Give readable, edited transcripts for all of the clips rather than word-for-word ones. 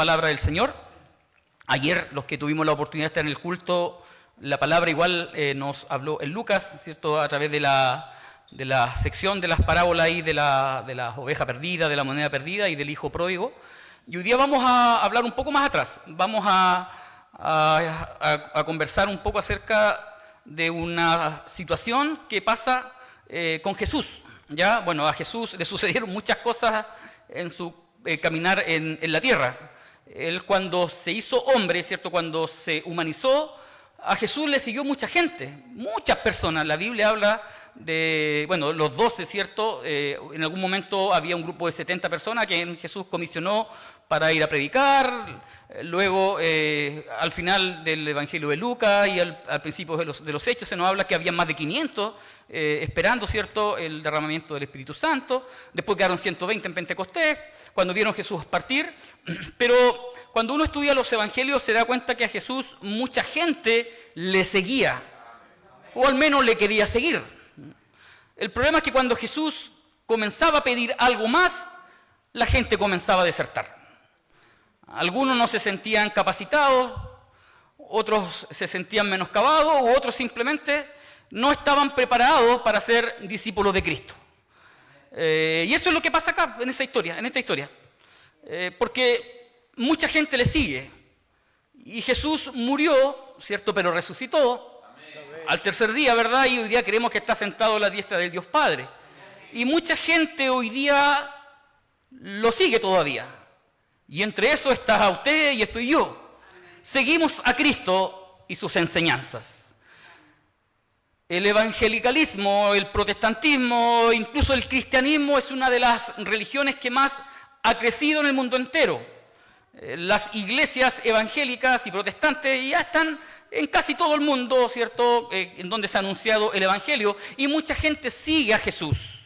palabra del Señor. Ayer, los que tuvimos la oportunidad de estar en el culto, la palabra igual nos habló en Lucas, ¿cierto? A través de la sección de las parábolas ahí de la oveja perdida, de la moneda perdida y del hijo pródigo. Y hoy día vamos a hablar un poco más atrás. Vamos a conversar un poco acerca de una situación que pasa con Jesús. ¿Ya? Bueno, a Jesús le sucedieron muchas cosas en su caminar en la tierra. Él, cuando se hizo hombre, ¿cierto? Cuando se humanizó, a Jesús le siguió mucha gente, muchas personas. La Biblia habla de, bueno, los 12, ¿cierto? En algún momento había un grupo de 70 personas que Jesús comisionó para ir a predicar. Luego, al final del Evangelio de Lucas y al principio de los Hechos, se nos habla que había más de 500 esperando, ¿cierto?, el derramamiento del Espíritu Santo. Después quedaron 120 en Pentecostés, cuando vieron a Jesús partir. Pero cuando uno estudia los Evangelios se da cuenta que a Jesús mucha gente le seguía, o al menos le quería seguir. El problema es que cuando Jesús comenzaba a pedir algo más, la gente comenzaba a desertar. Algunos no se sentían capacitados, otros se sentían menoscabados, u otros simplemente no estaban preparados para ser discípulos de Cristo. Y eso es lo que pasa acá, en esta historia. Porque mucha gente le sigue. Y Jesús murió, ¿cierto? Pero resucitó. Amén. Al tercer día, ¿verdad? Y hoy día creemos que está sentado a la diestra del Dios Padre. Y mucha gente hoy día lo sigue todavía. Y entre eso está usted y estoy yo. Seguimos a Cristo y sus enseñanzas. El evangelicalismo, el protestantismo, incluso el cristianismo es una de las religiones que más ha crecido en el mundo entero. Las iglesias evangélicas y protestantes ya están en casi todo el mundo, ¿cierto?, en donde se ha anunciado el evangelio, y mucha gente sigue a Jesús,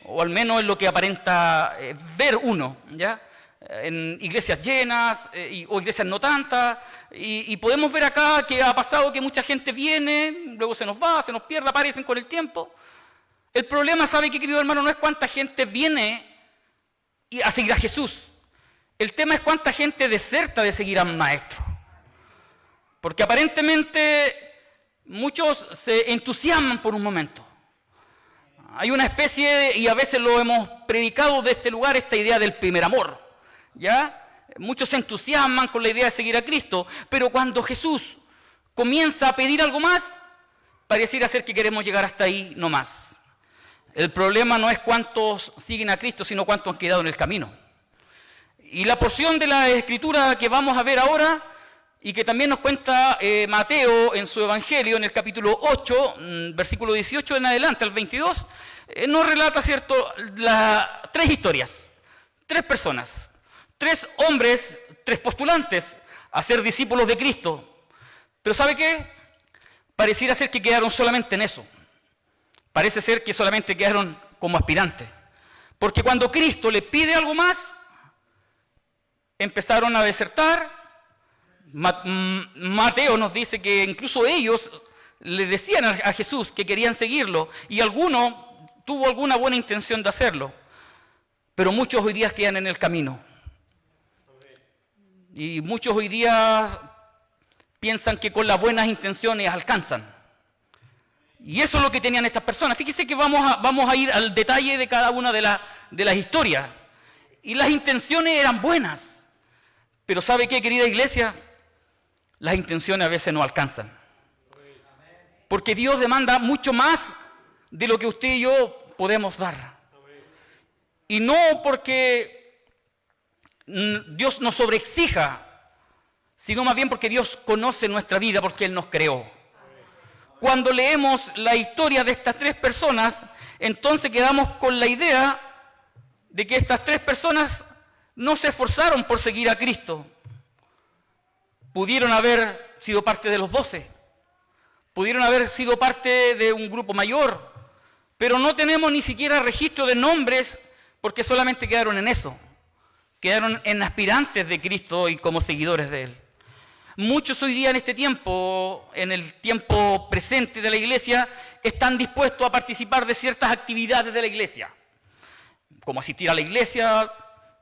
o al menos es lo que aparenta ver uno, ¿ya? En iglesias llenas o iglesias no tantas, y podemos ver acá que ha pasado que mucha gente viene, luego se nos va, se nos pierde, aparecen con el tiempo. El problema, ¿sabe qué, querido hermano? No es cuánta gente viene a seguir a Jesús. El tema es cuánta gente deserta de seguir al Maestro. Porque aparentemente muchos se entusiasman por un momento. Hay una especie, y a veces lo hemos predicado de este lugar, esta idea del primer amor. ¿Ya? Muchos se entusiasman con la idea de seguir a Cristo, pero cuando Jesús comienza a pedir algo más, pareciera ser que queremos llegar hasta ahí no más. El problema no es cuántos siguen a Cristo, sino cuántos han quedado en el camino. Y la porción de la Escritura que vamos a ver ahora, y que también nos cuenta Mateo en su Evangelio, en el capítulo 8, versículo 18 en adelante al 22, nos relata, ¿cierto?, tres historias, tres personas. Tres hombres, tres postulantes a ser discípulos de Cristo. Pero ¿sabe qué? Pareciera ser que quedaron solamente en eso. Parece ser que solamente quedaron como aspirantes. Porque cuando Cristo le pide algo más, empezaron a desertar. Mateo nos dice que incluso ellos le decían a Jesús que querían seguirlo, y alguno tuvo alguna buena intención de hacerlo. Pero muchos hoy día quedan en el camino. Y muchos hoy día piensan que con las buenas intenciones alcanzan. Y eso es lo que tenían estas personas. Fíjese que vamos a ir al detalle de cada una de las historias. Y las intenciones eran buenas. Pero ¿sabe qué, querida iglesia? Las intenciones a veces no alcanzan. Porque Dios demanda mucho más de lo que usted y yo podemos dar. Y no porque Dios nos sobreexija, sino más bien porque Dios conoce nuestra vida, porque Él nos creó. Cuando leemos la historia de estas tres personas, entonces quedamos con la idea de que estas tres personas no se esforzaron por seguir a Cristo. Pudieron haber sido parte de los 12, pudieron haber sido parte de un grupo mayor, pero no tenemos ni siquiera registro de nombres porque solamente quedaron en eso. Quedaron en aspirantes de Cristo y como seguidores de Él. Muchos hoy día en este tiempo, en el tiempo presente de la iglesia, están dispuestos a participar de ciertas actividades de la iglesia. Como asistir a la iglesia,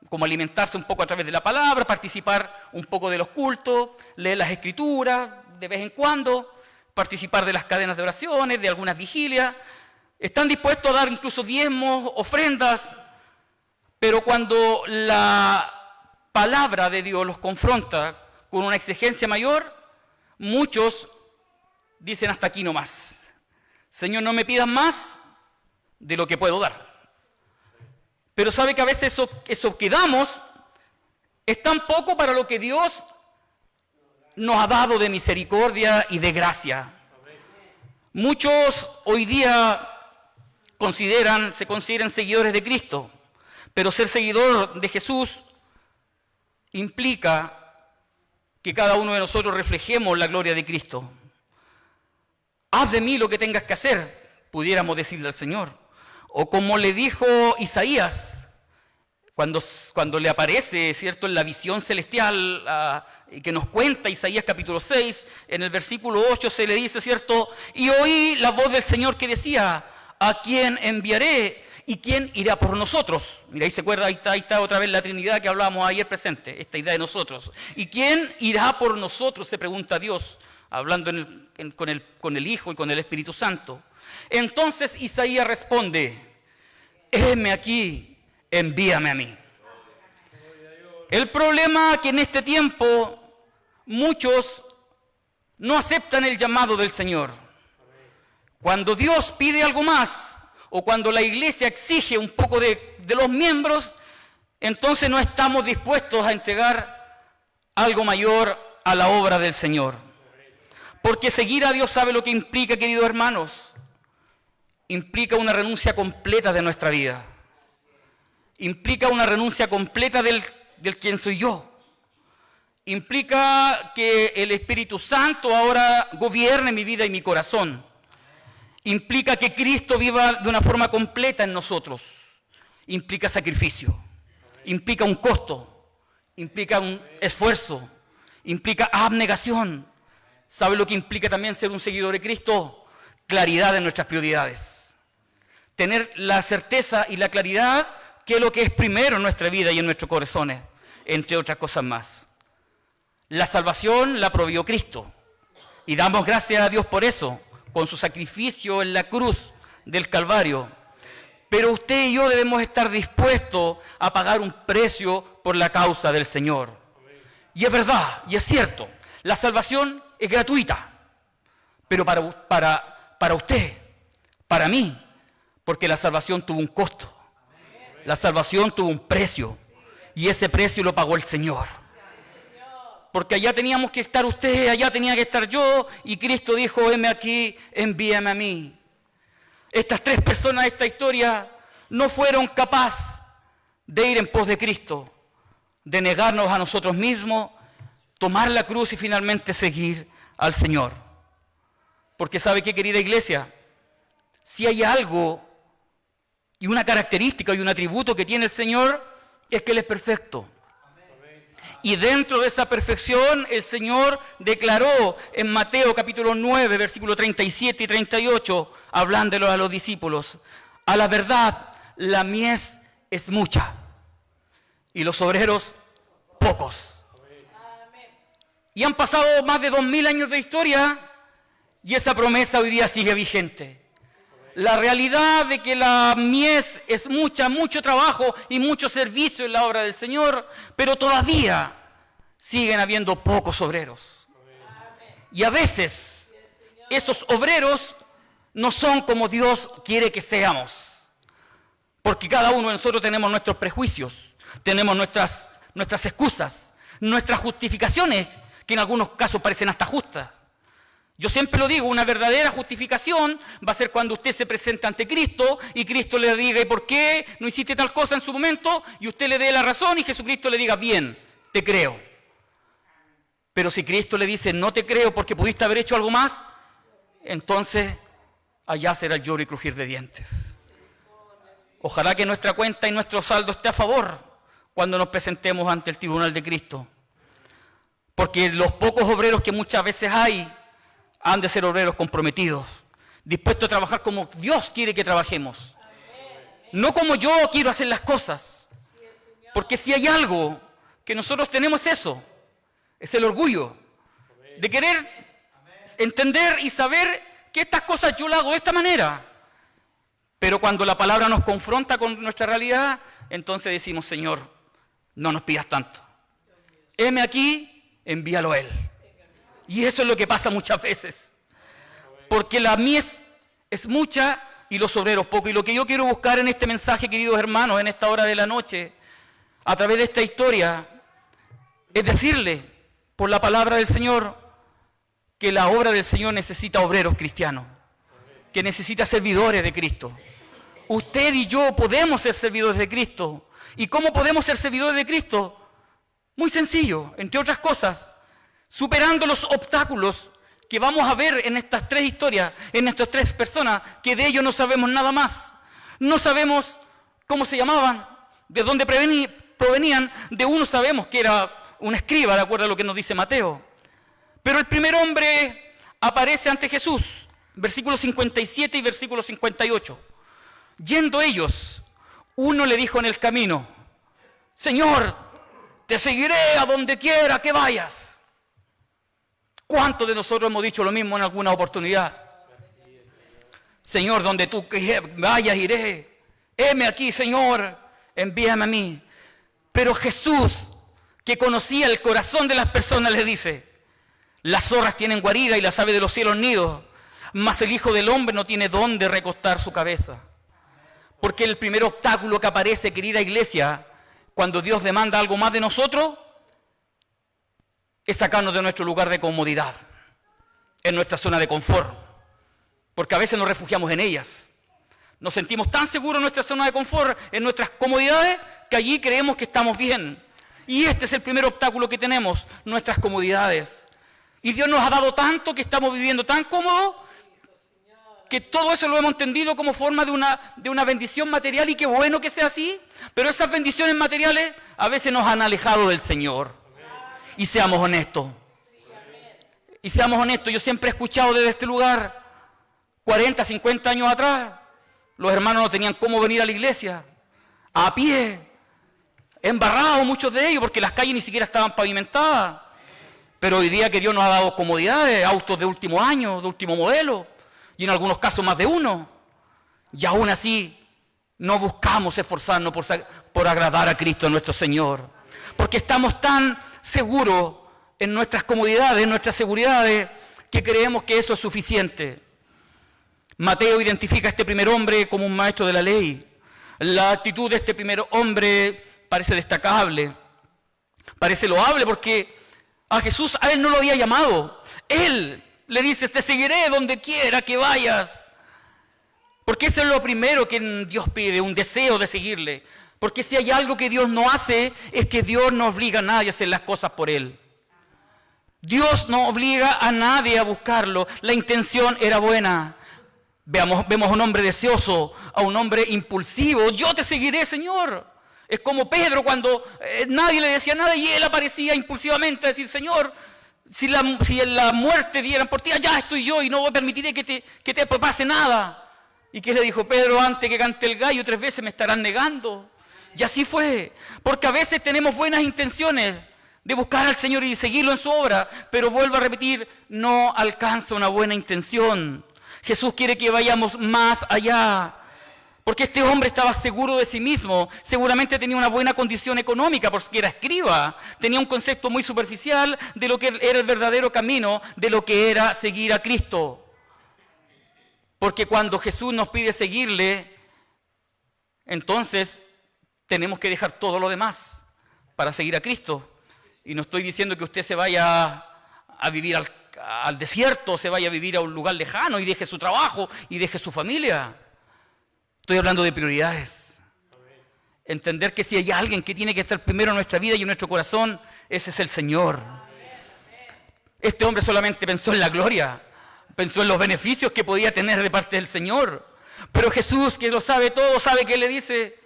como alimentarse un poco a través de la palabra, participar un poco de los cultos, leer las escrituras de vez en cuando, participar de las cadenas de oraciones, de algunas vigilias. Están dispuestos a dar incluso diezmos, ofrendas, pero cuando la palabra de Dios los confronta con una exigencia mayor, muchos dicen hasta aquí nomás. Señor, no me pidas más de lo que puedo dar. Pero sabe que a veces eso que damos es tan poco para lo que Dios nos ha dado de misericordia y de gracia. Muchos hoy día se consideran seguidores de Cristo, pero ser seguidor de Jesús implica que cada uno de nosotros reflejemos la gloria de Cristo. Haz de mí lo que tengas que hacer, pudiéramos decirle al Señor. O como le dijo Isaías, cuando le aparece, ¿cierto?, en la visión celestial, que nos cuenta Isaías capítulo 6, en el versículo 8 se le dice, ¿cierto?, y oí la voz del Señor que decía, ¿a quién enviaré? ¿Y quién irá por nosotros? Mira, ahí se acuerda, ahí está otra vez la Trinidad que hablábamos ayer presente, esta idea de nosotros. ¿Y quién irá por nosotros? Se pregunta Dios, hablando con el Hijo y con el Espíritu Santo. Entonces Isaías responde, heme aquí, envíame a mí. El problema es que en este tiempo muchos no aceptan el llamado del Señor. Cuando Dios pide algo más, o cuando la iglesia exige un poco de los miembros, entonces no estamos dispuestos a entregar algo mayor a la obra del Señor. Porque seguir a Dios, ¿sabe lo que implica, queridos hermanos? Implica una renuncia completa de nuestra vida. Implica una renuncia completa del quien soy yo. Implica que el Espíritu Santo ahora gobierne mi vida y mi corazón. Implica que Cristo viva de una forma completa en nosotros. Implica sacrificio. Implica un costo. Implica un esfuerzo. Implica abnegación. ¿Sabe lo que implica también ser un seguidor de Cristo? Claridad en nuestras prioridades. Tener la certeza y la claridad que es lo que es primero en nuestra vida y en nuestros corazones, entre otras cosas más. La salvación la proveyó Cristo. Y damos gracias a Dios por eso, con su sacrificio en la cruz del Calvario. Pero usted y yo debemos estar dispuestos a pagar un precio por la causa del Señor. Y es verdad, y es cierto, la salvación es gratuita, pero para usted, para mí, porque la salvación tuvo un costo, la salvación tuvo un precio, y ese precio lo pagó el Señor. Porque allá teníamos que estar usted, allá tenía que estar yo, y Cristo dijo, heme aquí, envíame a mí. Estas tres personas de esta historia no fueron capaces de ir en pos de Cristo, de negarnos a nosotros mismos, tomar la cruz y finalmente seguir al Señor. Porque ¿sabe qué, querida iglesia? Si hay algo y una característica y un atributo que tiene el Señor, es que Él es perfecto. Y dentro de esa perfección el Señor declaró en Mateo capítulo 9, versículos 37 y 38, hablándolo a los discípulos, a la verdad, la mies es mucha y los obreros pocos. Y han pasado más de 2000 años de historia y esa promesa hoy día sigue vigente. La realidad de que la mies es mucha, mucho trabajo y mucho servicio en la obra del Señor, pero todavía siguen habiendo pocos obreros. Y a veces esos obreros no son como Dios quiere que seamos. Porque cada uno de nosotros tenemos nuestros prejuicios, tenemos nuestras excusas, nuestras justificaciones, que en algunos casos parecen hasta justas. Yo siempre lo digo, una verdadera justificación va a ser cuando usted se presenta ante Cristo y Cristo le diga, ¿y por qué no hiciste tal cosa en su momento? Y usted le dé la razón y Jesucristo le diga, bien, te creo. Pero si Cristo le dice, no te creo porque pudiste haber hecho algo más, entonces allá será el lloro y crujir de dientes. Ojalá que nuestra cuenta y nuestro saldo esté a favor cuando nos presentemos ante el tribunal de Cristo. Porque los pocos obreros que muchas veces hay, han de ser obreros comprometidos, dispuestos a trabajar como Dios quiere que trabajemos. No como yo quiero hacer las cosas. Porque si hay algo que nosotros tenemos es el orgullo de querer entender y saber que estas cosas yo las hago de esta manera. Pero cuando la palabra nos confronta con nuestra realidad, entonces decimos, Señor, no nos pidas tanto. Heme aquí, envíalo a Él. Y eso es lo que pasa muchas veces. Porque la mies es mucha y los obreros poco. Y lo que yo quiero buscar en este mensaje, queridos hermanos, en esta hora de la noche, a través de esta historia, es decirle, por la palabra del Señor, que la obra del Señor necesita obreros cristianos, que necesita servidores de Cristo. Usted y yo podemos ser servidores de Cristo. ¿Y cómo podemos ser servidores de Cristo? Muy sencillo, entre otras cosas, superando los obstáculos que vamos a ver en estas tres historias, en estas tres personas, que de ellos no sabemos nada más. No sabemos cómo se llamaban, de dónde provenían. De uno sabemos que era un escriba, de acuerdo a lo que nos dice Mateo. Pero el primer hombre aparece ante Jesús, versículos 57 y versículo 58. Yendo ellos, uno le dijo en el camino, Señor, te seguiré a donde quiera que vayas. ¿Cuántos de nosotros hemos dicho lo mismo en alguna oportunidad? Señor, donde tú vayas iré. Heme aquí, Señor, envíame a mí. Pero Jesús, que conocía el corazón de las personas, le dice, las zorras tienen guarida y las aves de los cielos nidos, mas el Hijo del Hombre no tiene dónde recostar su cabeza. Porque el primer obstáculo que aparece, querida iglesia, cuando Dios demanda algo más de nosotros, es sacarnos de nuestro lugar de comodidad, en nuestra zona de confort. Porque a veces nos refugiamos en ellas. Nos sentimos tan seguros en nuestra zona de confort, en nuestras comodidades, que allí creemos que estamos bien. Y este es el primer obstáculo que tenemos, nuestras comodidades. Y Dios nos ha dado tanto que estamos viviendo tan cómodos, que todo eso lo hemos entendido como forma de una bendición material, y qué bueno que sea así. Pero esas bendiciones materiales a veces nos han alejado del Señor. Y seamos honestos. Y seamos honestos, yo siempre he escuchado desde este lugar, 40, 50 años atrás, los hermanos no tenían cómo venir a la iglesia, a pie, embarrados muchos de ellos, porque las calles ni siquiera estaban pavimentadas. Pero hoy día que Dios nos ha dado comodidades, autos de último año, de último modelo, y en algunos casos más de uno, y aún así no buscamos esforzarnos por agradar a Cristo nuestro Señor, porque estamos tan seguros en nuestras comodidades, en nuestras seguridades, que creemos que eso es suficiente. Mateo identifica a este primer hombre como un maestro de la ley. La actitud de este primer hombre parece destacable, parece loable, porque a Jesús, a él no lo había llamado. Él le dice, te seguiré donde quiera que vayas. Porque eso es lo primero que Dios pide, un deseo de seguirle. Porque si hay algo que Dios no hace, es que Dios no obliga a nadie a hacer las cosas por Él. Dios no obliga a nadie a buscarlo. La intención era buena. Vemos a un hombre deseoso, a un hombre impulsivo. Yo te seguiré, Señor. Es como Pedro cuando nadie le decía nada y él aparecía impulsivamente a decir, Señor, si la muerte dieran por ti, allá estoy yo y no permitiré que te pase nada. ¿Y qué le dijo Pedro? Antes que cante el gallo 3 veces me estarán negando. Y así fue, porque a veces tenemos buenas intenciones de buscar al Señor y de seguirlo en su obra, pero vuelvo a repetir, no alcanza una buena intención. Jesús quiere que vayamos más allá, porque este hombre estaba seguro de sí mismo, seguramente tenía una buena condición económica, porque era escriba, tenía un concepto muy superficial de lo que era el verdadero camino, de lo que era seguir a Cristo. Porque cuando Jesús nos pide seguirle, entonces tenemos que dejar todo lo demás para seguir a Cristo. Y no estoy diciendo que usted se vaya a vivir al desierto, se vaya a vivir a un lugar lejano y deje su trabajo y deje su familia. Estoy hablando de prioridades. Entender que si hay alguien que tiene que estar primero en nuestra vida y en nuestro corazón, ese es el Señor. Este hombre solamente pensó en la gloria, pensó en los beneficios que podía tener de parte del Señor. Pero Jesús, que lo sabe todo, sabe que le dice,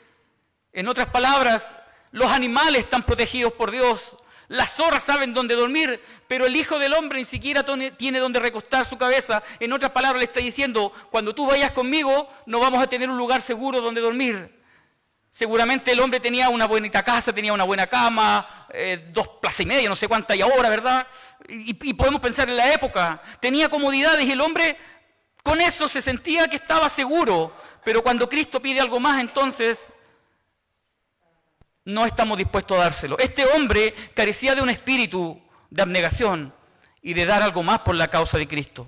en otras palabras, los animales están protegidos por Dios, las zorras saben dónde dormir, pero el Hijo del Hombre ni siquiera tiene dónde recostar su cabeza. En otras palabras le está diciendo, cuando tú vayas conmigo, no vamos a tener un lugar seguro donde dormir. Seguramente el hombre tenía una bonita casa, tenía una buena cama, 2 plazas y media, no sé cuánta hay ahora, ¿verdad? Y podemos pensar en la época. Tenía comodidades y el hombre con eso se sentía que estaba seguro. Pero cuando Cristo pide algo más, entonces no estamos dispuestos a dárselo. Este hombre carecía de un espíritu de abnegación y de dar algo más por la causa de Cristo.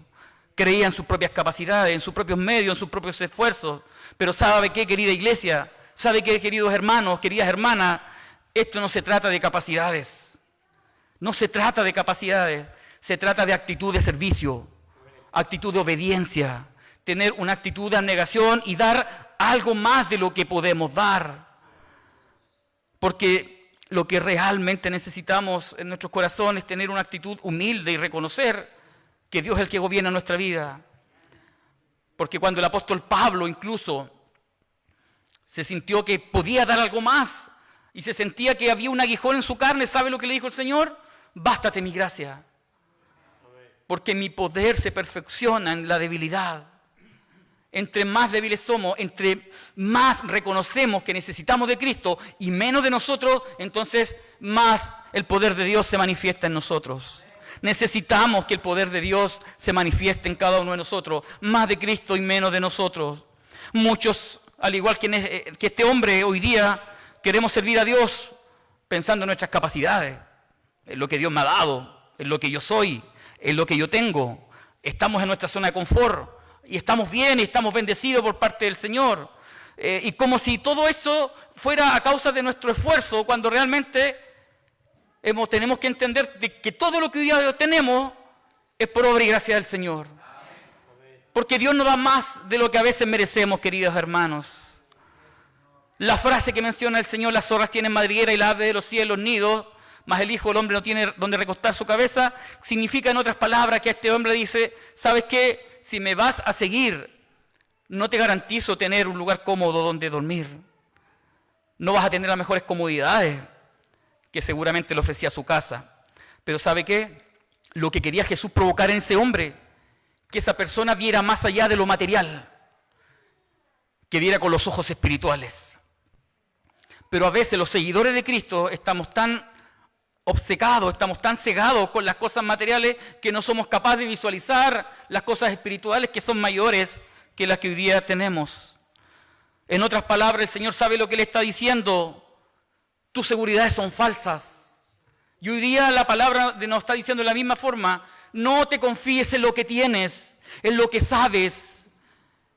Creía en sus propias capacidades, en sus propios medios, en sus propios esfuerzos. Pero ¿sabe qué, querida iglesia? ¿Sabe qué, queridos hermanos, queridas hermanas? Esto no se trata de capacidades. No se trata de capacidades. Se trata de actitud de servicio, actitud de obediencia, tener una actitud de abnegación y dar algo más de lo que podemos dar. Porque lo que realmente necesitamos en nuestros corazones es tener una actitud humilde y reconocer que Dios es el que gobierna nuestra vida. Porque cuando el apóstol Pablo incluso se sintió que podía dar algo más y se sentía que había un aguijón en su carne, ¿sabe lo que le dijo el Señor? Bástate mi gracia, porque mi poder se perfecciona en la debilidad. Entre más débiles somos, entre más reconocemos que necesitamos de Cristo y menos de nosotros, entonces más el poder de Dios se manifiesta en nosotros. Necesitamos que el poder de Dios se manifieste en cada uno de nosotros, más de Cristo y menos de nosotros. Muchos, al igual que este hombre hoy día, queremos servir a Dios pensando en nuestras capacidades, en lo que Dios me ha dado, en lo que yo soy, en lo que yo tengo. Estamos en nuestra zona de confort y estamos bien y estamos bendecidos por parte del Señor. Y como si todo eso fuera a causa de nuestro esfuerzo, cuando realmente tenemos que entender que todo lo que hoy día tenemos es por obra y gracia del Señor. Porque Dios nos da más de lo que a veces merecemos, queridos hermanos. La frase que menciona el Señor, las zorras tienen madriguera y las aves de los cielos nidos, mas el Hijo del Hombre no tiene donde recostar su cabeza, significa en otras palabras que este hombre dice, ¿sabes qué? Si me vas a seguir, no te garantizo tener un lugar cómodo donde dormir. No vas a tener las mejores comodidades que seguramente le ofrecía su casa. Pero ¿sabe qué? Lo que quería Jesús provocar en ese hombre, que esa persona viera más allá de lo material, que viera con los ojos espirituales. Pero a veces los seguidores de Cristo estamos tan obcecados, estamos tan cegados con las cosas materiales que no somos capaces de visualizar las cosas espirituales que son mayores que las que hoy día tenemos. En otras palabras, el Señor sabe lo que le está diciendo. Tus seguridades son falsas. Y hoy día la palabra nos está diciendo de la misma forma, no te confíes en lo que tienes, en lo que sabes,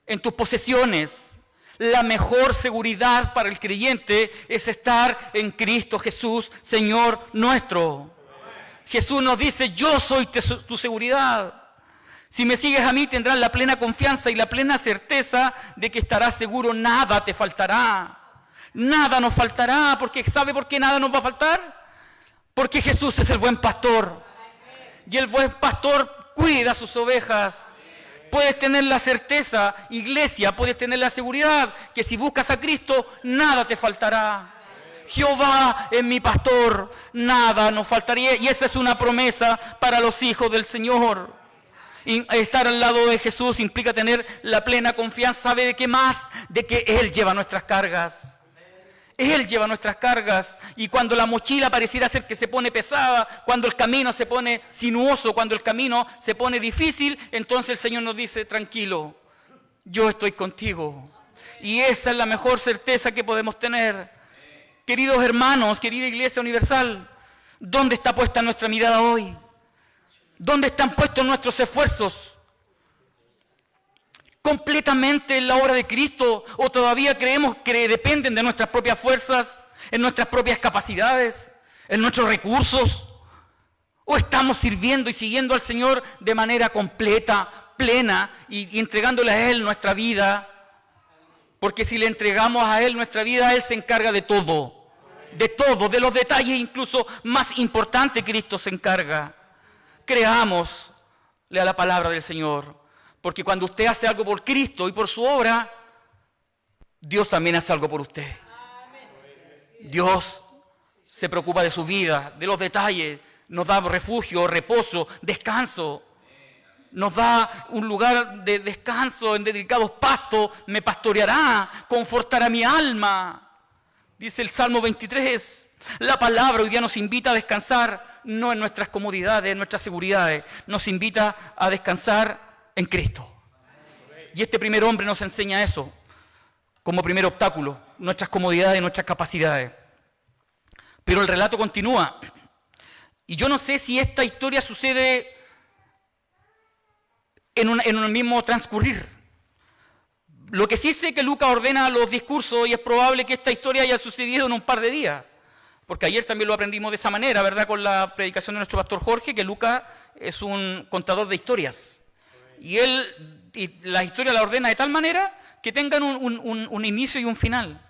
en tus posesiones. La mejor seguridad para el creyente es estar en Cristo Jesús, Señor nuestro. Jesús nos dice, yo soy tu seguridad. Si me sigues a mí tendrás la plena confianza y la plena certeza de que estarás seguro, nada te faltará. Nada nos faltará, porque ¿sabe por qué nada nos va a faltar? Porque Jesús es el buen pastor. Y el buen pastor cuida a sus ovejas. Puedes tener la certeza, iglesia, puedes tener la seguridad que si buscas a Cristo, nada te faltará. Jehová es mi pastor, nada nos faltaría. Y esa es una promesa para los hijos del Señor. Y estar al lado de Jesús implica tener la plena confianza. ¿Sabe de qué más? De que Él lleva nuestras cargas. Él lleva nuestras cargas, y cuando la mochila pareciera ser que se pone pesada, cuando el camino se pone sinuoso, cuando el camino se pone difícil, entonces el Señor nos dice, tranquilo, yo estoy contigo. Y esa es la mejor certeza que podemos tener. Queridos hermanos, querida Iglesia Universal, ¿dónde está puesta nuestra mirada hoy? ¿Dónde están puestos nuestros esfuerzos? ¿Completamente en la obra de Cristo? ¿O todavía creemos que dependen de nuestras propias fuerzas, en nuestras propias capacidades, en nuestros recursos? ¿O estamos sirviendo y siguiendo al Señor de manera completa, plena y entregándole a Él nuestra vida? Porque si le entregamos a Él nuestra vida, Él se encarga de todo, de los detalles incluso más importantes. Cristo se encarga. Creámosle a la palabra del Señor. Porque cuando usted hace algo por Cristo y por su obra, Dios también hace algo por usted. Dios se preocupa de su vida, de los detalles, nos da refugio, reposo, descanso. Nos da un lugar de descanso en dedicados pastos, me pastoreará, confortará mi alma. Dice el Salmo 23, la palabra hoy día nos invita a descansar, no en nuestras comodidades, en nuestras seguridades, nos invita a descansar en Cristo. Y este primer hombre nos enseña eso, como primer obstáculo, nuestras comodidades, nuestras capacidades. Pero el relato continúa, y yo no sé si esta historia sucede en un mismo transcurrir. Lo que sí sé que Lucas ordena los discursos y es probable que esta historia haya sucedido en un par de días. Porque ayer también lo aprendimos de esa manera, ¿verdad? Con la predicación de nuestro pastor Jorge, que Lucas es un contador de historias. Y la historia la ordena de tal manera que tengan un inicio y un final.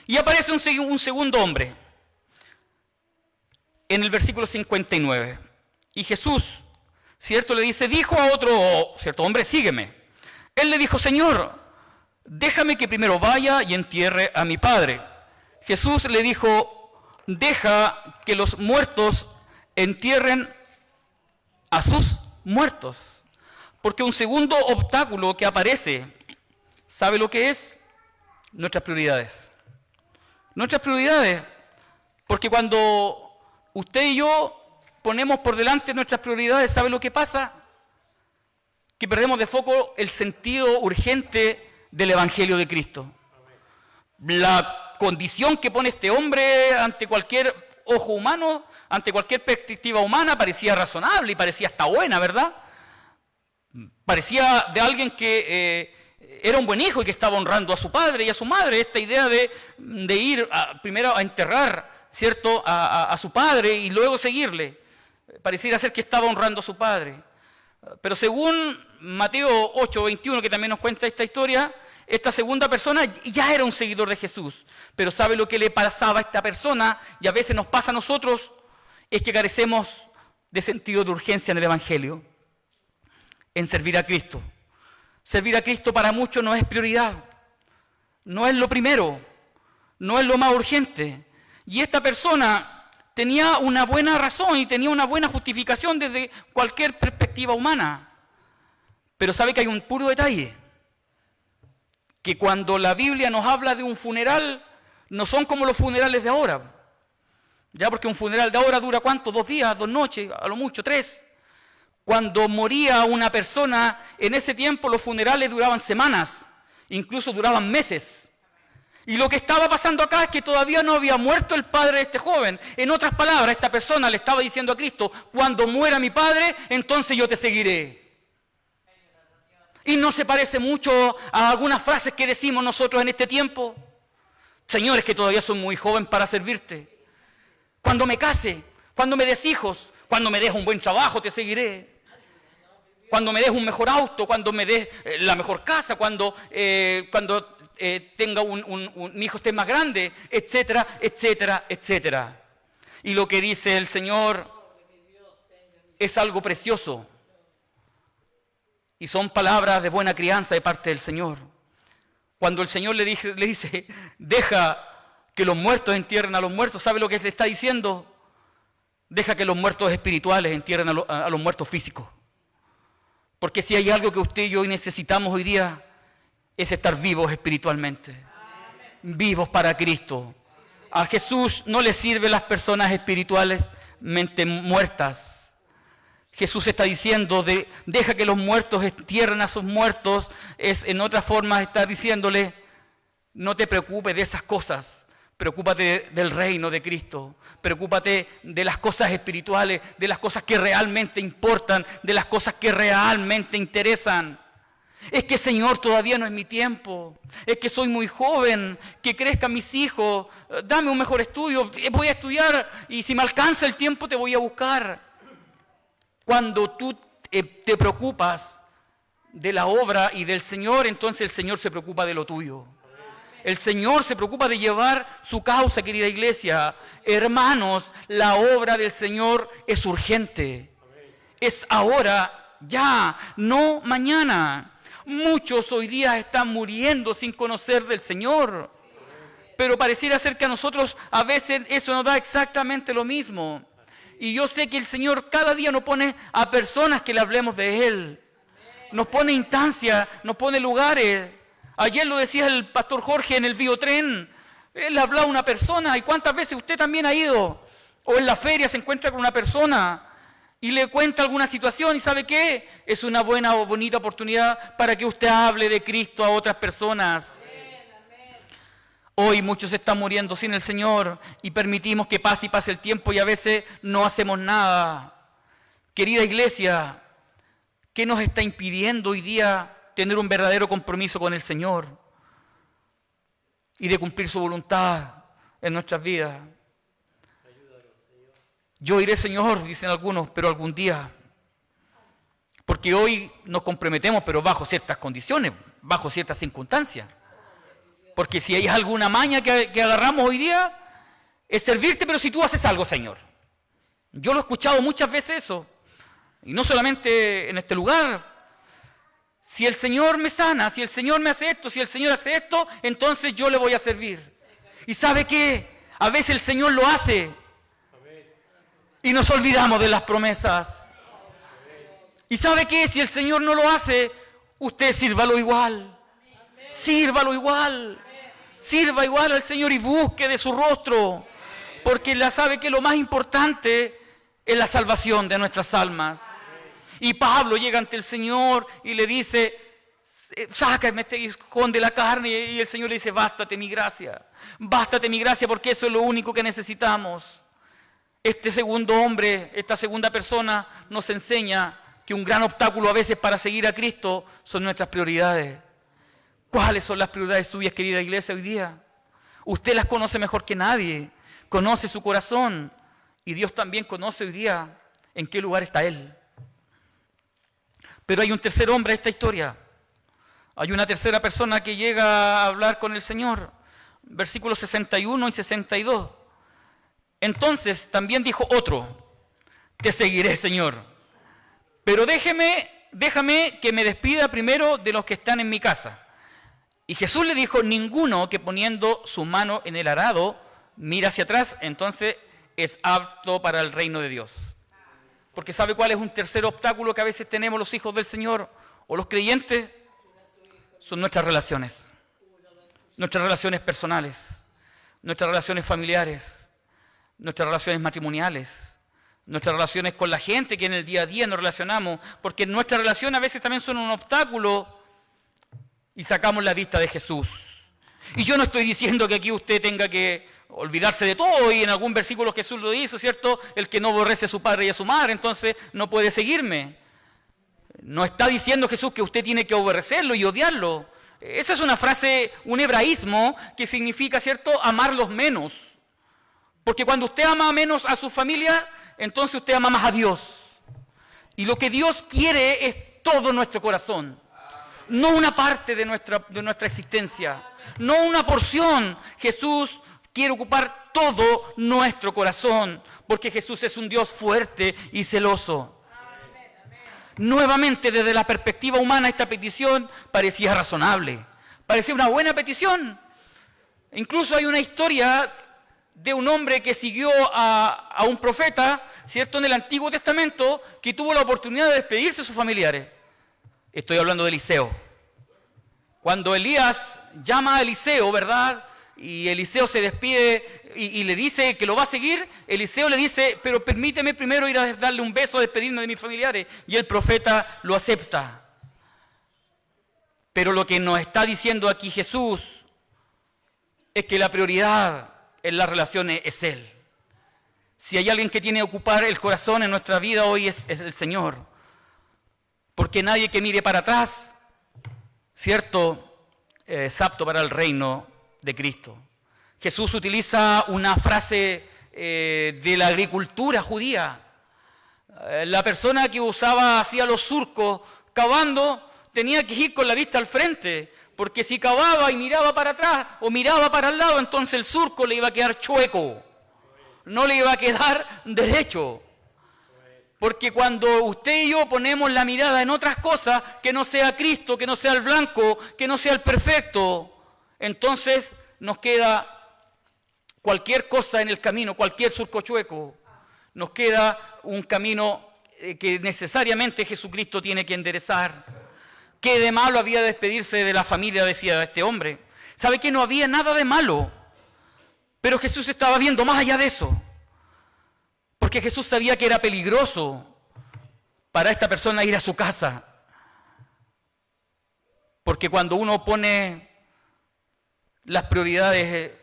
Y aparece un segundo hombre en el versículo 59. Y Jesús, ¿cierto? Le dice, dijo a otro, cierto hombre, sígueme. Él le dijo, Señor, déjame que primero vaya y entierre a mi padre. Jesús le dijo, deja que los muertos entierren a sus muertos. Porque un segundo obstáculo que aparece, ¿sabe lo que es? Nuestras prioridades. Nuestras prioridades. Porque cuando usted y yo ponemos por delante nuestras prioridades, ¿sabe lo que pasa? Que perdemos de foco el sentido urgente del Evangelio de Cristo. La condición que pone este hombre ante cualquier ojo humano, ante cualquier perspectiva humana, parecía razonable y parecía hasta buena, ¿verdad? Parecía de alguien que era un buen hijo y que estaba honrando a su padre y a su madre. Esta idea de ir primero a enterrar, ¿cierto?, a su padre y luego seguirle. Pareciera ser que estaba honrando a su padre. Pero según Mateo 8:21, que también nos cuenta esta historia, esta segunda persona ya era un seguidor de Jesús. Pero ¿sabe lo que le pasaba a esta persona? Y a veces nos pasa a nosotros, es que carecemos de sentido de urgencia en el Evangelio, en servir a Cristo. Servir a Cristo para muchos no es prioridad, no es lo primero, no es lo más urgente. Y esta persona tenía una buena razón y tenía una buena justificación desde cualquier perspectiva humana. Pero ¿sabe que hay un puro detalle? Que cuando la Biblia nos habla de un funeral, no son como los funerales de ahora. Ya, porque un funeral de ahora dura ¿cuánto? 2 días, 2 noches, a lo mucho 3. Cuando moría una persona, en ese tiempo los funerales duraban semanas, incluso duraban meses. Y lo que estaba pasando acá es que todavía no había muerto el padre de este joven. En otras palabras, esta persona le estaba diciendo a Cristo, cuando muera mi padre, entonces yo te seguiré. Y no se parece mucho a algunas frases que decimos nosotros en este tiempo. Señores, que todavía soy muy joven para servirte. Cuando me case, cuando me des hijos, cuando me des un buen trabajo, te seguiré. Cuando me des un mejor auto, cuando me des la mejor casa, cuando tenga mi hijo esté más grande, etcétera, etcétera, etcétera. Y lo que dice el Señor es algo precioso. Y son palabras de buena crianza de parte del Señor. Cuando el Señor le dice, deja que los muertos entierren a los muertos, ¿sabe lo que le está diciendo? Deja que los muertos espirituales entierren a los muertos físicos. Porque si hay algo que usted y yo necesitamos hoy día, es estar vivos espiritualmente. Vivos para Cristo. A Jesús no le sirven las personas espiritualmente muertas. Jesús está diciendo, deja que los muertos entierren a sus muertos. En otra forma está diciéndole, no te preocupes de esas cosas. Preocúpate del reino de Cristo. Preocúpate de las cosas espirituales, de las cosas que realmente importan, de las cosas que realmente interesan. Es que, Señor, todavía no es mi tiempo. Es que soy muy joven, que crezcan mis hijos. Dame un mejor estudio, voy a estudiar y si me alcanza el tiempo te voy a buscar. Cuando tú te preocupas de la obra y del Señor, entonces el Señor se preocupa de lo tuyo. El Señor se preocupa de llevar su causa, querida iglesia. Hermanos, la obra del Señor es urgente. Es ahora, ya, no mañana. Muchos hoy día están muriendo sin conocer del Señor. Pero pareciera ser que a nosotros a veces eso nos da exactamente lo mismo. Y yo sé que el Señor cada día nos pone a personas que le hablemos de Él. Nos pone instancias, nos pone lugares. Ayer lo decía el pastor Jorge en el biotren. Él le habla a una persona, y cuántas veces usted también ha ido, o en la feria se encuentra con una persona y le cuenta alguna situación, y ¿sabe qué? Es una buena o bonita oportunidad para que usted hable de Cristo a otras personas. Hoy muchos están muriendo sin el Señor y permitimos que pase y pase el tiempo y a veces no hacemos nada. Querida iglesia, ¿qué nos está impidiendo hoy día tener un verdadero compromiso con el Señor y de cumplir su voluntad en nuestras vidas? Yo iré, Señor, dicen algunos, pero algún día. Porque hoy nos comprometemos, pero bajo ciertas condiciones, bajo ciertas circunstancias. Porque si hay alguna maña que agarramos hoy día, es servirte, pero si tú haces algo, Señor. Yo lo he escuchado muchas veces eso. Y no solamente en este lugar. Si el Señor me sana, si el Señor me hace esto, si el Señor hace esto, entonces yo le voy a servir. ¿Y sabe qué? A veces el Señor lo hace. Y nos olvidamos de las promesas. ¿Y sabe qué? Si el Señor no lo hace, usted sírvalo igual. Sírvalo igual. Sirva igual al Señor y busque de su rostro. Porque Él sabe que lo más importante es la salvación de nuestras almas. Y Pablo llega ante el Señor y le dice, sácame este aguijón de la carne. Y el Señor le dice, bástate mi gracia. Bástate mi gracia porque eso es lo único que necesitamos. Este segundo hombre, esta segunda persona nos enseña que un gran obstáculo a veces para seguir a Cristo son nuestras prioridades. ¿Cuáles son las prioridades suyas, querida iglesia, hoy día? Usted las conoce mejor que nadie, conoce su corazón y Dios también conoce hoy día en qué lugar está Él. Pero hay un tercer hombre en esta historia. Hay una tercera persona que llega a hablar con el Señor. Versículos 61 y 62. Entonces también dijo otro, te seguiré, Señor, pero déjame que me despida primero de los que están en mi casa. Y Jesús le dijo, ninguno que poniendo su mano en el arado mira hacia atrás, entonces es apto para el reino de Dios. Porque ¿sabe cuál es un tercer obstáculo que a veces tenemos los hijos del Señor o los creyentes? Son nuestras relaciones personales, nuestras relaciones familiares, nuestras relaciones matrimoniales, nuestras relaciones con la gente que en el día a día nos relacionamos, porque nuestras relaciones a veces también son un obstáculo y sacamos la vista de Jesús. Y yo no estoy diciendo que aquí usted tenga que olvidarse de todo, y en algún versículo Jesús lo dice, ¿cierto? El que no aborrece a su padre y a su madre, entonces no puede seguirme. No está diciendo Jesús que usted tiene que aborrecerlo y odiarlo. Esa es una frase, un hebraísmo que significa, ¿cierto?, amarlos menos. Porque cuando usted ama menos a su familia, entonces usted ama más a Dios. Y lo que Dios quiere es todo nuestro corazón. No una parte de nuestra existencia. No una porción. Jesús quiere ocupar todo nuestro corazón. Porque Jesús es un Dios fuerte y celoso. Nuevamente, desde la perspectiva humana, esta petición parecía razonable. Parecía una buena petición. Incluso hay una historia de un hombre que siguió a un profeta, ¿cierto?, en el Antiguo Testamento, que tuvo la oportunidad de despedirse de sus familiares. Estoy hablando de Eliseo. Cuando Elías llama a Eliseo, ¿verdad?, y Eliseo se despide y le dice que lo va a seguir, Eliseo le dice, pero permíteme primero ir a darle un beso, a despedirme de mis familiares. Y el profeta lo acepta. Pero lo que nos está diciendo aquí Jesús es que la prioridad en las relaciones es Él. Si hay alguien que tiene que ocupar el corazón en nuestra vida hoy es el Señor. Porque nadie que mire para atrás, ¿cierto?, es apto para el reino de Cristo. Jesús utiliza una frase de la agricultura judía. La persona que hacía los surcos cavando tenía que ir con la vista al frente, porque si cavaba y miraba para atrás o miraba para el lado, entonces el surco le iba a quedar chueco, no le iba a quedar derecho. Porque cuando usted y yo ponemos la mirada en otras cosas, que no sea Cristo, que no sea el blanco, que no sea el perfecto, entonces nos queda cualquier cosa en el camino, cualquier surco chueco. Nos queda un camino que necesariamente Jesucristo tiene que enderezar. ¿Qué de malo había despedirse de la familia?, decía este hombre. ¿Sabe que no había nada de malo? Pero Jesús estaba viendo más allá de eso, porque Jesús sabía que era peligroso para esta persona ir a su casa. Porque cuando uno pone las prioridades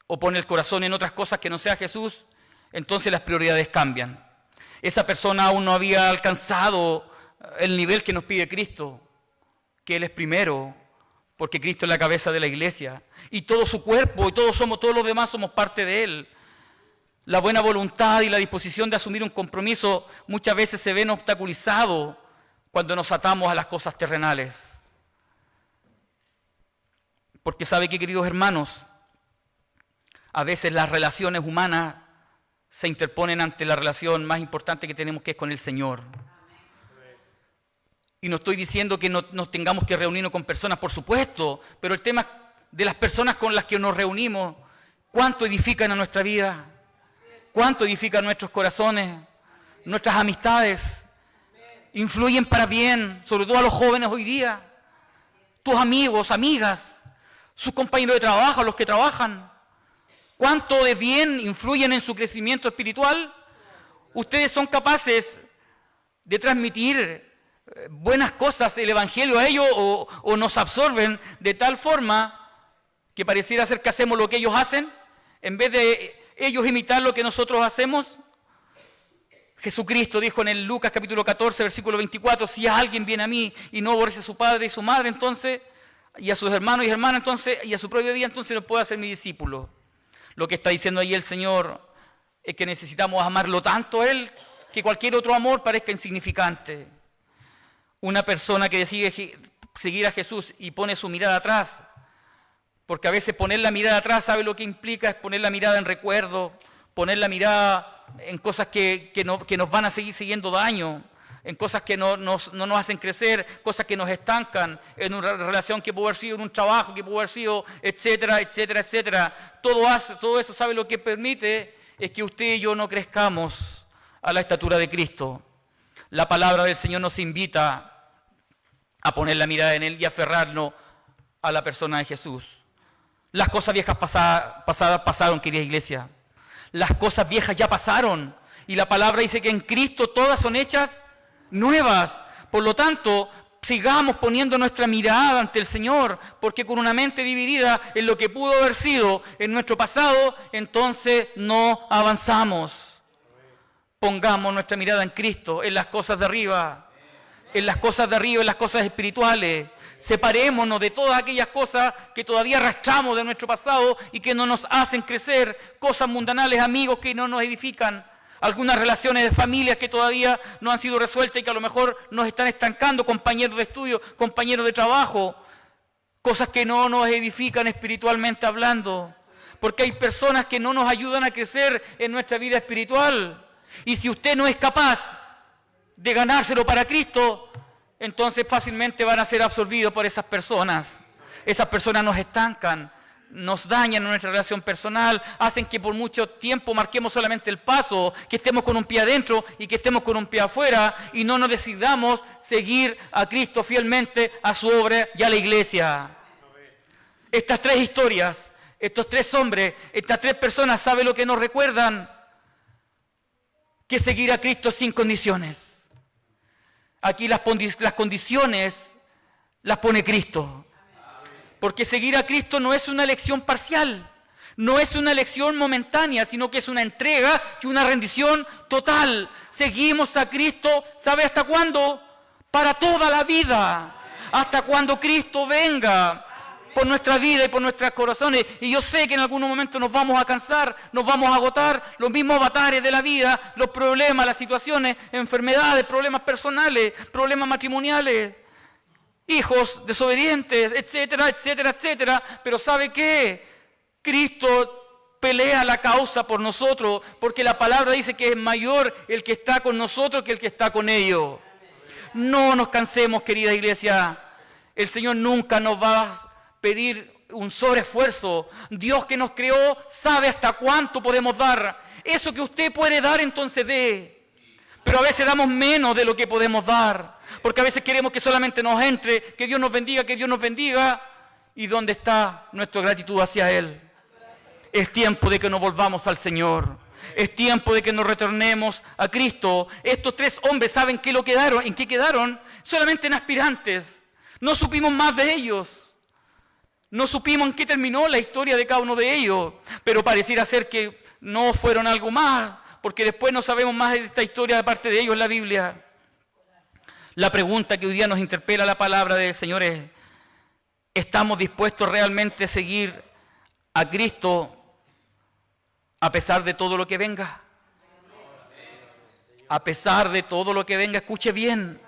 o pone el corazón en otras cosas que no sea Jesús, entonces las prioridades cambian. Esa persona aún no había alcanzado el nivel que nos pide Cristo, que Él es primero, porque Cristo es la cabeza de la iglesia, y todo su cuerpo, y todos los demás somos parte de Él. La buena voluntad y la disposición de asumir un compromiso muchas veces se ven obstaculizados cuando nos atamos a las cosas terrenales. Porque sabe que, queridos hermanos, a veces las relaciones humanas se interponen ante la relación más importante que tenemos, que es con el Señor. Y no estoy diciendo que no nos tengamos que reunirnos con personas, por supuesto, pero el tema de las personas con las que nos reunimos, ¿cuánto edifican a nuestra vida? ¿Cuánto edifican nuestros corazones? Nuestras amistades influyen para bien, sobre todo a los jóvenes hoy día. Tus amigos, amigas, sus compañeros de trabajo, los que trabajan. ¿Cuánto de bien influyen en su crecimiento espiritual? Ustedes son capaces de transmitir buenas cosas, el Evangelio a ellos, o nos absorben de tal forma que pareciera ser que hacemos lo que ellos hacen, en vez de ellos imitar lo que nosotros hacemos. Jesucristo dijo en el Lucas capítulo 14, versículo 24, si alguien viene a mí y no aborrece a su padre y su madre, entonces, y a sus hermanos y hermanas, entonces, y a su propia vida, entonces no puede ser mi discípulo. Lo que está diciendo ahí el Señor es que necesitamos amarlo tanto a Él que cualquier otro amor parezca insignificante. Una persona que decide seguir a Jesús y pone su mirada atrás, porque a veces poner la mirada atrás, ¿sabe lo que implica? Es poner la mirada en recuerdo, poner la mirada en cosas que nos van a seguir siguiendo daño, en cosas que no nos hacen crecer, cosas que nos estancan, en una relación que pudo haber sido, en un trabajo que pudo haber sido, etcétera, etcétera, etcétera. Todo eso, ¿sabe lo que permite? Es que usted y yo no crezcamos a la estatura de Cristo. La palabra del Señor nos invita a poner la mirada en Él y aferrarnos a la persona de Jesús. Las cosas viejas pasaron, querida iglesia. Las cosas viejas ya pasaron. Y la palabra dice que en Cristo todas son hechas nuevas. Por lo tanto, sigamos poniendo nuestra mirada ante el Señor, porque con una mente dividida en lo que pudo haber sido en nuestro pasado, entonces no avanzamos. Pongamos nuestra mirada en Cristo, en las cosas de arriba. En las cosas de arriba, en las cosas espirituales. Separémonos de todas aquellas cosas que todavía arrastramos de nuestro pasado y que no nos hacen crecer, cosas mundanales, amigos que no nos edifican, algunas relaciones de familia que todavía no han sido resueltas y que a lo mejor nos están estancando, compañeros de estudio, compañeros de trabajo, cosas que no nos edifican espiritualmente hablando, porque hay personas que no nos ayudan a crecer en nuestra vida espiritual. Y si usted no es capaz de ganárselo para Cristo, entonces fácilmente van a ser absorbidos por esas personas. Esas personas nos estancan, nos dañan nuestra relación personal, hacen que por mucho tiempo marquemos solamente el paso, que estemos con un pie adentro y que estemos con un pie afuera y no nos decidamos seguir a Cristo fielmente, a su obra y a la iglesia. Estas tres historias, estos tres hombres, estas tres personas, ¿sabe lo que nos recuerdan? Que seguir a Cristo sin condiciones. Aquí las condiciones las pone Cristo. Porque seguir a Cristo no es una elección parcial, no es una elección momentánea, sino que es una entrega y una rendición total. Seguimos a Cristo, ¿sabe hasta cuándo? Para toda la vida, hasta cuando Cristo venga por nuestra vida y por nuestros corazones. Y yo sé que en algún momento nos vamos a cansar, nos vamos a agotar, los mismos avatares de la vida, los problemas, las situaciones, enfermedades, problemas personales, problemas matrimoniales, hijos desobedientes, etcétera, etcétera, etcétera. Pero ¿sabe qué? Cristo pelea la causa por nosotros, porque la palabra dice que es mayor el que está con nosotros que el que está con ellos. No nos cansemos, querida iglesia. El Señor nunca nos va a pedir un sobreesfuerzo. Dios que nos creó sabe hasta cuánto podemos dar. Eso que usted puede dar, entonces dé. Pero a veces damos menos de lo que podemos dar. Porque a veces queremos que solamente nos entre, que Dios nos bendiga, que Dios nos bendiga. ¿Y dónde está nuestra gratitud hacia Él? Es tiempo de que nos volvamos al Señor. Es tiempo de que nos retornemos a Cristo. Estos 3 hombres, ¿saben en qué quedaron? Solamente en aspirantes. No supimos más de ellos. No supimos en qué terminó la historia de cada uno de ellos. Pero pareciera ser que no fueron algo más, porque después no sabemos más de esta historia de parte de ellos en la Biblia. La pregunta que hoy día nos interpela la palabra del Señor es: ¿estamos dispuestos realmente a seguir a Cristo a pesar de todo lo que venga? A pesar de todo lo que venga, escuche bien.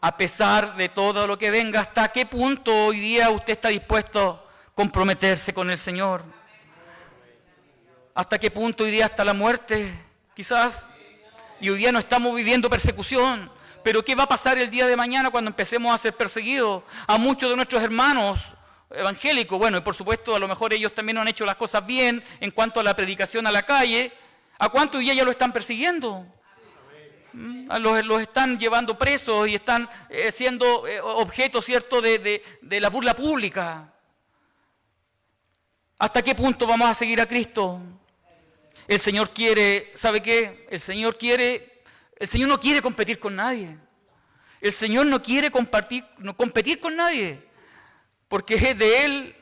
A pesar de todo lo que venga, ¿hasta qué punto hoy día usted está dispuesto a comprometerse con el Señor? ¿Hasta qué punto hoy día hasta la muerte? Quizás. Y hoy día no estamos viviendo persecución. Pero ¿qué va a pasar el día de mañana cuando empecemos a ser perseguidos? A muchos de nuestros hermanos evangélicos, bueno, y por supuesto a lo mejor ellos también no han hecho las cosas bien en cuanto a la predicación a la calle. ¿A cuántos hoy día ya lo están persiguiendo? Los están llevando presos y están siendo objeto, ¿cierto?, de la burla pública. ¿Hasta qué punto vamos a seguir a Cristo? El Señor quiere, ¿sabe qué? El Señor no quiere competir con nadie. El Señor no quiere competir con nadie, porque de Él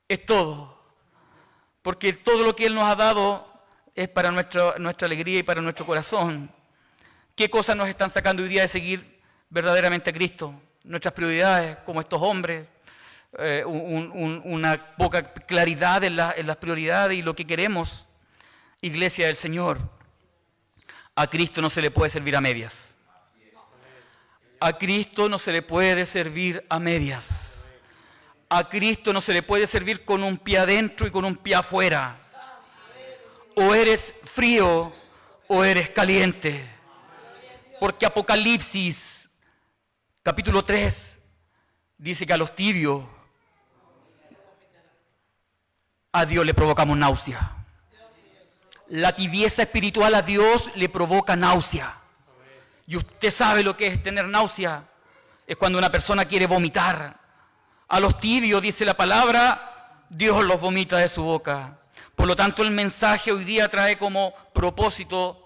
es todo. Porque todo lo que Él nos ha dado es para nuestra alegría y para nuestro corazón. ¿Qué cosas nos están sacando hoy día de seguir verdaderamente a Cristo? Nuestras prioridades, como estos hombres, una poca claridad en las prioridades y lo que queremos. Iglesia del Señor, a Cristo no se le puede servir a medias. A Cristo no se le puede servir a medias. A Cristo no se le puede servir con un pie adentro y con un pie afuera. O eres frío o eres caliente. Porque Apocalipsis, capítulo 3, dice que a los tibios, a Dios le provocamos náusea. La tibieza espiritual a Dios le provoca náusea. Y usted sabe lo que es tener náusea. Es cuando una persona quiere vomitar. A los tibios, dice la palabra, Dios los vomita de su boca. Por lo tanto, el mensaje hoy día trae como propósito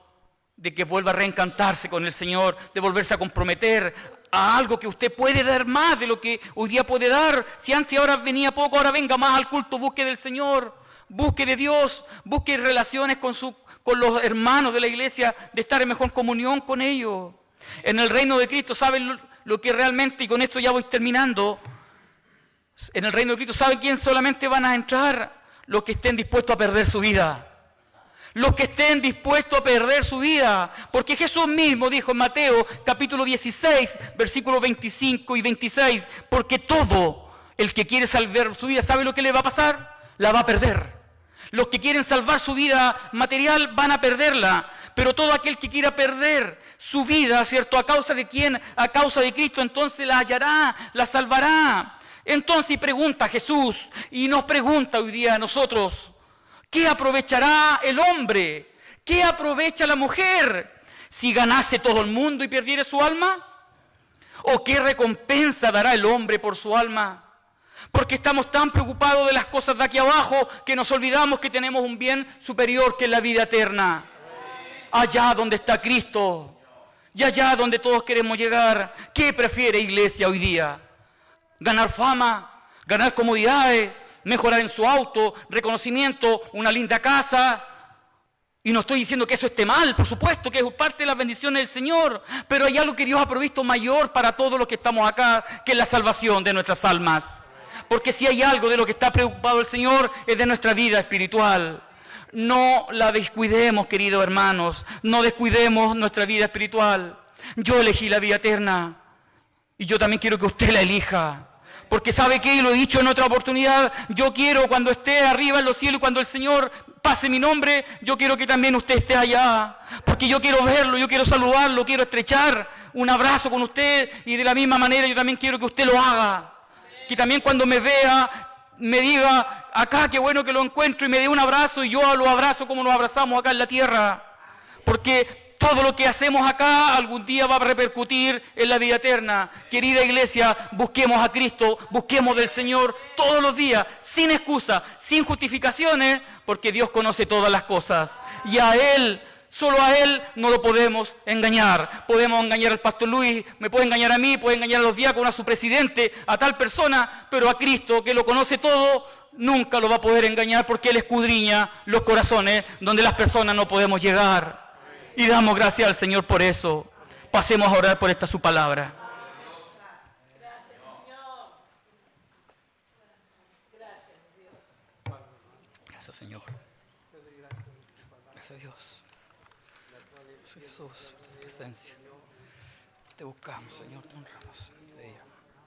de que vuelva a reencantarse con el Señor, de volverse a comprometer a algo que usted puede dar más de lo que hoy día puede dar. Si antes ahora venía poco, ahora venga más al culto, busque del Señor, busque de Dios, busque relaciones con los hermanos de la iglesia, de estar en mejor comunión con ellos. En el reino de Cristo, ¿saben lo que realmente, y con esto ya voy terminando, en el reino de Cristo, ¿saben quién solamente van a entrar? Los que estén dispuestos a perder su vida. Los que estén dispuestos a perder su vida. Porque Jesús mismo dijo en Mateo capítulo 16, versículos 25 y 26, porque todo el que quiere salvar su vida, ¿sabe lo que le va a pasar? La va a perder. Los que quieren salvar su vida material van a perderla. Pero todo aquel que quiera perder su vida, ¿cierto? ¿A causa de quién? A causa de Cristo, entonces la hallará, la salvará. Entonces pregunta Jesús, y nos pregunta hoy día a nosotros, ¿qué aprovechará el hombre? ¿Qué aprovecha la mujer si ganase todo el mundo y perdiere su alma? ¿O qué recompensa dará el hombre por su alma? Porque estamos tan preocupados de las cosas de aquí abajo que nos olvidamos que tenemos un bien superior que es la vida eterna. Allá donde está Cristo y allá donde todos queremos llegar. ¿Qué prefiere iglesia hoy día? ¿Ganar fama? ¿Ganar comodidades? ¿Mejorar en su auto? ¿Reconocimiento? ¿Una linda casa? Y no estoy diciendo que eso esté mal, por supuesto, que es parte de las bendiciones del Señor. Pero hay algo que Dios ha provisto mayor para todos los que estamos acá, que es la salvación de nuestras almas. Porque si hay algo de lo que está preocupado el Señor, es de nuestra vida espiritual. No la descuidemos, queridos hermanos. No descuidemos nuestra vida espiritual. Yo elegí la vida eterna. Y yo también quiero que usted la elija. Porque ¿sabe qué? Y lo he dicho en otra oportunidad. Yo quiero cuando esté arriba en los cielos y cuando el Señor pase mi nombre, yo quiero que también usted esté allá. Porque yo quiero verlo, yo quiero saludarlo, quiero estrechar un abrazo con usted. Y de la misma manera yo también quiero que usted lo haga. Que también cuando me vea, me diga, acá qué bueno que lo encuentro y me dé un abrazo y yo lo abrazo como nos abrazamos acá en la tierra. Porque Todo lo que hacemos acá algún día va a repercutir en la vida eterna. Querida iglesia, busquemos a Cristo, busquemos del Señor todos los días, sin excusa, sin justificaciones, porque Dios conoce todas las cosas. Y a Él, solo a Él no lo podemos engañar. Podemos engañar al pastor Luis, me puede engañar a mí, puede engañar a los diáconos, a su presidente, a tal persona, pero a Cristo, que lo conoce todo, nunca lo va a poder engañar porque Él escudriña los corazones donde las personas no podemos llegar. Y damos gracias al Señor por eso. Pasemos a orar por esta su palabra. Gracias, Señor. Gracias, Dios. Gracias, Señor. Gracias, Dios. Jesús, por tu presencia. Te buscamos, Señor, te honramos. Te